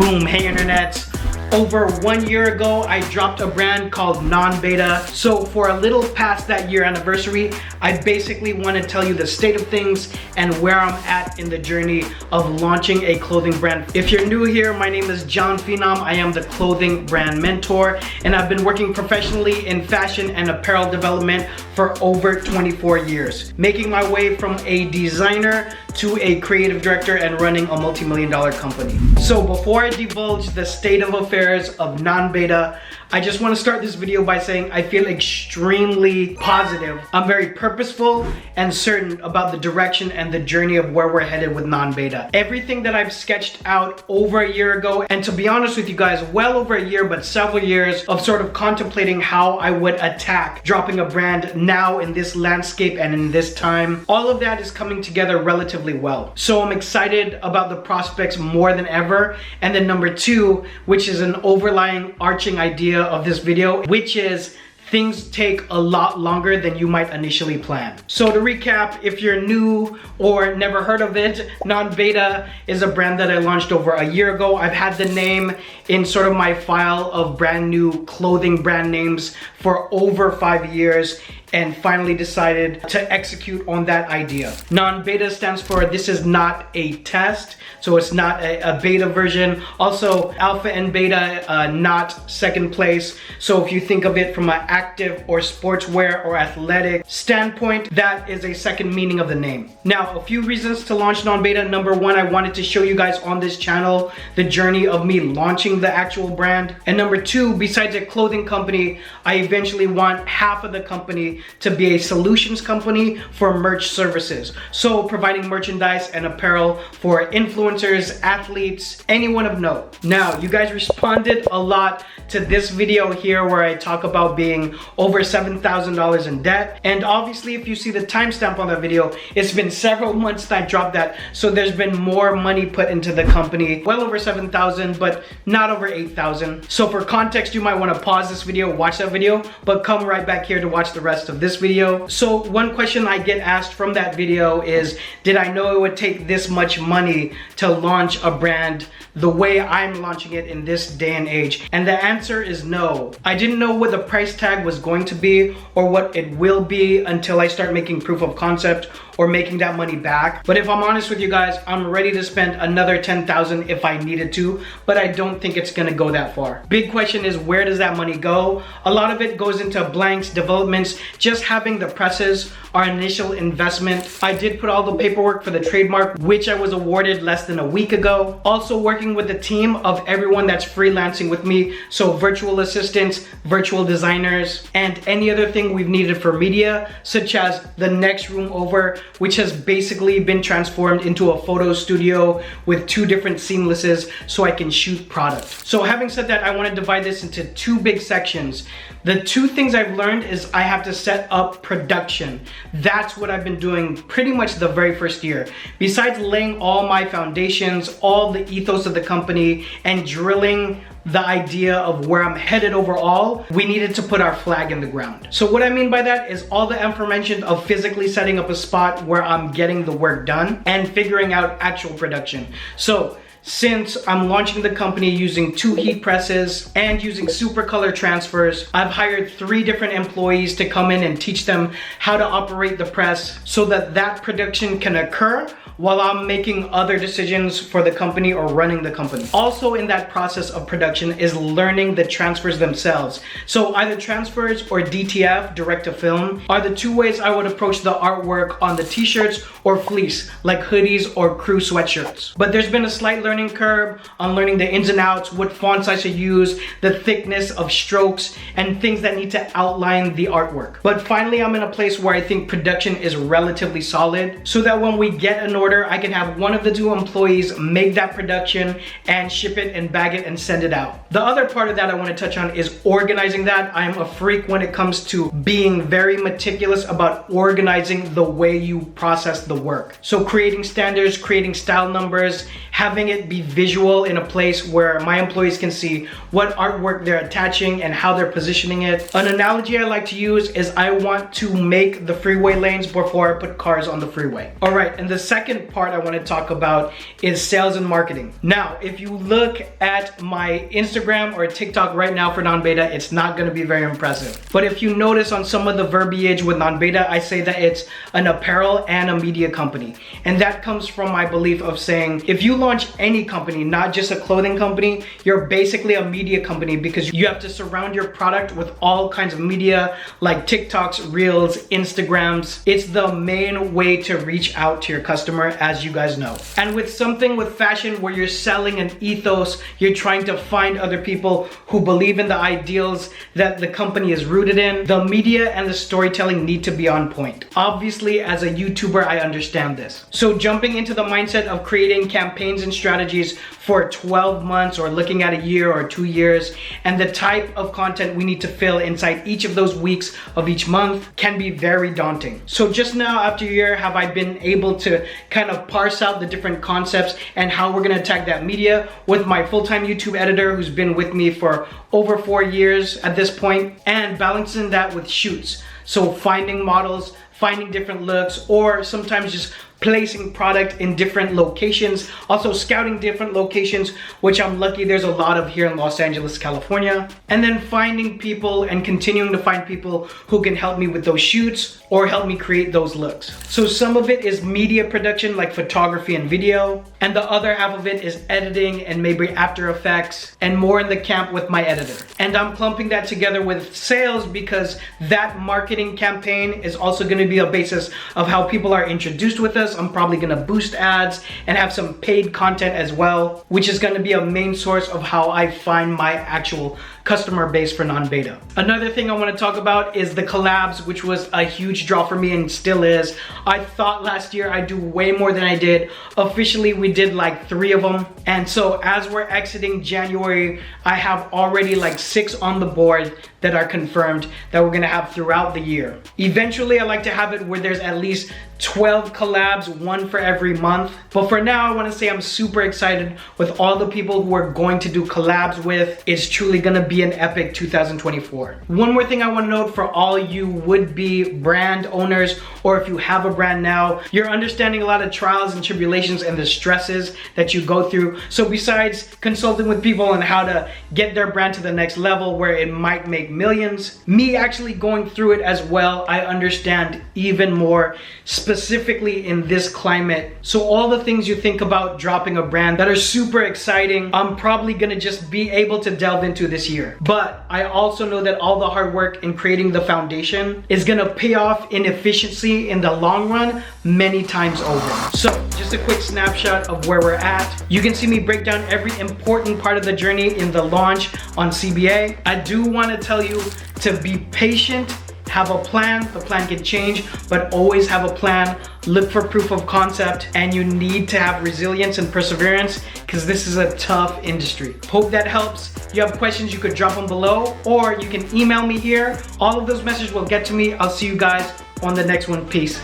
Boom, hey internet. Over 1 year ago, I dropped a brand called Nonbeta. So for a little past that year anniversary, I basically want to tell you the state of things and where I'm at in the journey of launching a clothing brand. If you're new here, my name is Jon Phenom. I am the clothing brand mentor, and I've been working professionally in fashion and apparel development for over 24 years, making my way from a designer to a creative director and running a multi-million-dollar company. So before I divulge the state of affairs of Nonbeta, I just want to start this video by saying I feel extremely positive. I'm very purposeful and certain about the direction and the journey of where we're headed with Nonbeta. Everything that I've sketched out over a year ago, and to be honest with you guys, well over a year, but several years of sort of contemplating how I would attack dropping a brand now in this landscape and in this time, all of that is coming together relatively well. So I'm excited about the prospects more than ever. And then number two, which is an overlying arching idea of this video, which is things take a lot longer than you might initially plan. So to recap, if you're new or never heard of it, Nonbeta is a brand that I launched over a year ago. I've had the name in sort of my file of brand new clothing brand names for over 5 years, and finally decided to execute on that idea. Nonbeta stands for this is not a test, so it's not a beta version. Also, alpha and beta, not second place. So if you think of it from an active or sportswear or athletic standpoint, that is a second meaning of the name. Now, a few reasons to launch Nonbeta. Number one, I wanted to show you guys on this channel the journey of me launching the actual brand. And number two, besides a clothing company, I eventually want half of the company to be a solutions company for merch services. So providing merchandise and apparel for influencers, athletes, anyone of note. Now, you guys responded a lot to this video here where I talk about being over $7,000 in debt. And obviously, if you see the timestamp on that video, it's been several months that I dropped that. So there's been more money put into the company, well over 7,000, but not over 8,000. So for context, you might want to pause this video, watch that video, but come right back here to watch the rest of this video. So one question I get asked from that video is, did I know it would take this much money to launch a brand the way I'm launching it in this day and age? And the answer is no. I didn't know what the price tag was going to be or what it will be until I start making proof of concept or making that money back. But if I'm honest with you guys, I'm ready to spend another 10,000 if I needed to, but I don't think it's gonna go that far. Big question is, where does that money go? A lot of it goes into blanks, developments, just having the presses, our initial investment. I did put all the paperwork for the trademark, which I was awarded less than a week ago. Also working with the team of everyone that's freelancing with me. So virtual assistants, virtual designers, and any other thing we've needed for media, such as the next room over, which has basically been transformed into a photo studio with 2 different seamlesses so I can shoot product. So having said that, I want to divide this into 2 big sections. The 2 things I've learned is I have to set up production. That's what I've been doing pretty much the very first year. Besides laying all my foundations, all the ethos of the company, and drilling the idea of where I'm headed overall, we needed to put our flag in the ground. So what I mean by that is all the aforementioned of physically setting up a spot where I'm getting the work done and figuring out actual production. So since I'm launching the company using 2 heat presses and using super color transfers, I've hired 3 different employees to come in and teach them how to operate the press so that that production can occur while I'm making other decisions for the company or running the company. Also in that process of production is learning the transfers themselves. So either transfers or DTF, direct to film, are the 2 ways I would approach the artwork on the t-shirts or fleece, like hoodies or crew sweatshirts. But there's been a slight learning curve on learning the ins and outs, what fonts I should use, the thickness of strokes, and things that need to outline the artwork. But finally, I'm in a place where I think production is relatively solid, so that when we get an order, I can have one of the 2 employees make that production and ship it and bag it and send it out. The other part of that I want to touch on is organizing that. I'm a freak when it comes to being very meticulous about organizing the way you process the work. So creating standards, creating style numbers, having it it be visual in a place where my employees can see what artwork they're attaching and how they're positioning it. An analogy I like to use is I want to make the freeway lanes before I put cars on the freeway. All right, and the second part I want to talk about is sales and marketing. Now, if you look at my Instagram or TikTok right now for Nonbeta, it's not going to be very impressive. But if you notice on some of the verbiage with Nonbeta, I say that it's an apparel and a media company. And that comes from my belief of saying, if you launch any company, not just a clothing company, you're basically a media company because you have to surround your product with all kinds of media like TikToks, Reels, Instagrams. It's the main way to reach out to your customer, as you guys know. And with something with fashion where you're selling an ethos, you're trying to find other people who believe in the ideals that the company is rooted in, the media and the storytelling need to be on point. Obviously, as a YouTuber, I understand this. So jumping into the mindset of creating campaigns and strategies for 12 months or looking at a year or 2 years, and the type of content we need to fill inside each of those weeks of each month can be very daunting. So just now after a year, have I been able to kind of parse out the different concepts and how we're gonna attack that media with my full-time YouTube editor who's been with me for over 4 years at this point, and balancing that with shoots. So finding models, finding different looks, or sometimes just placing product in different locations, also scouting different locations, which I'm lucky there's a lot of here in Los Angeles, California, and then finding people and continuing to find people who can help me with those shoots or help me create those looks. So some of it is media production like photography and video, and the other half of it is editing and maybe After Effects and more in the camp with my editor. And I'm clumping that together with sales because that marketing campaign is also going to be a basis of how people are introduced with us. I'm probably gonna boost ads and have some paid content as well, which is gonna be a main source of how I find my actual customer base for Nonbeta. Another thing I want to talk about is the collabs, which was a huge draw for me and still is. I thought last year I'd do way more than I did. Officially, we did like 3 of them. And so as we're exiting January, I have already like 6 on the board that are confirmed that we're gonna have throughout the year. Eventually, I like to have it where there's at least 12 collabs, 1 for every month. But for now, I wanna say I'm super excited with all the people who we're going to do collabs with. It's truly gonna be an epic 2024. One more thing I wanna note for all you would-be brand owners, or if you have a brand now, you're understanding a lot of trials and tribulations and the stresses that you go through. So besides consulting with people on how to get their brand to the next level where it might make millions, me actually going through it as well, I understand even more, specifically in this climate. So all the things you think about dropping a brand that are super exciting, I'm probably gonna just be able to delve into this year. But I also know that all the hard work in creating the foundation is gonna pay off in efficiency in the long run many times over. So just a quick snapshot of where we're at. You can see me break down every important part of the journey in the launch on CBA. I do wanna tell you to be patient, have a plan. The plan can change, but always have a plan. Look for proof of concept, and you need to have resilience and perseverance because this is a tough industry. Hope that helps. If you have questions, you could drop them below, or you can email me here. All of those messages will get to me. I'll see you guys on the next one. Peace.